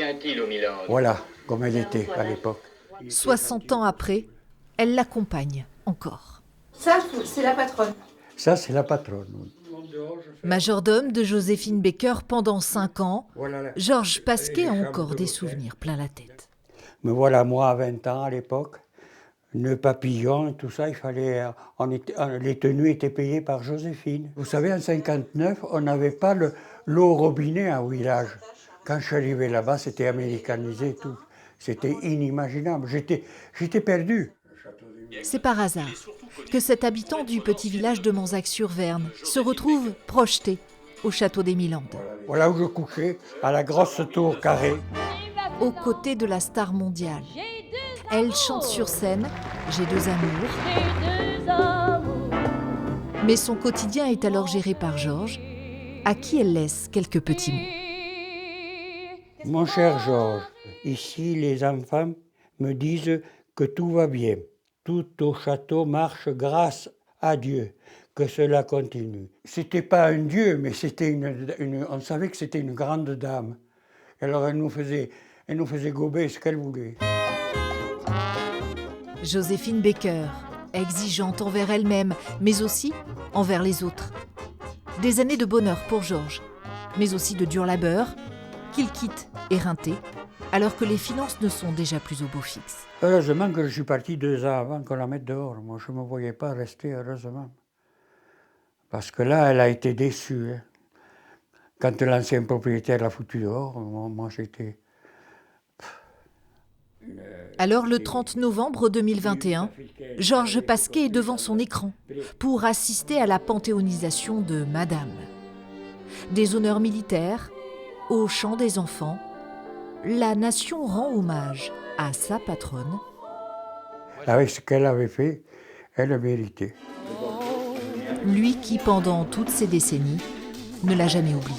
devient-il au Milan? Voilà, comme elle était à l'époque. 60 ans après, elle l'accompagne encore. Ça, c'est la patronne. Ça, c'est la patronne. Oui. Majordome de Joséphine Baker pendant 5 ans, Voilà, Georges Pasquet a les chambres encore de des l'hôtel. souvenirs plein la tête. Me voilà, moi, à 20 ans à l'époque. Nœud papillon, tout ça, il fallait. Les tenues étaient payées par Joséphine. Vous savez, en 59, on n'avait pas l'eau au robinet au village. Quand je suis arrivé là-bas, c'était américanisé tout. C'était inimaginable. J'étais perdu. C'est par hasard que cet habitant du petit village de Manzac-sur-Verne se retrouve projeté au château des Milandes, Voilà où je couchais, à la grosse tour carrée. aux côtés de la star mondiale. Elle chante sur scène « J'ai deux amours ». Mais son quotidien est alors géré par Georges, à qui elle laisse quelques petits mots. Mon cher Georges, ici les enfants me disent que tout va bien. Tout au château marche grâce à Dieu. Que cela continue. C'était pas un dieu, mais c'était on savait que c'était une grande dame. Alors elle nous faisait gober ce qu'elle voulait. Joséphine Baker, exigeante envers elle-même, mais aussi envers les autres. Des années de bonheur pour Georges, mais aussi de dur labeur, qu'il quitte éreinté, alors que les finances ne sont déjà plus au beau fixe. Heureusement que je suis parti 2 ans avant qu'on la mette dehors. Moi, je ne me voyais pas rester, heureusement. Parce que là, elle a été déçue. Hein. Quand l'ancien propriétaire l'a foutu dehors, moi j'étais... Alors, le 30 novembre 2021, Georges Pasquet est devant son écran pour assister à la panthéonisation de Madame. Des honneurs militaires, au chant des enfants, la nation rend hommage à sa patronne. Avec ce qu'elle avait fait, elle a mérité. Lui qui, pendant toutes ces décennies, ne l'a jamais oublié.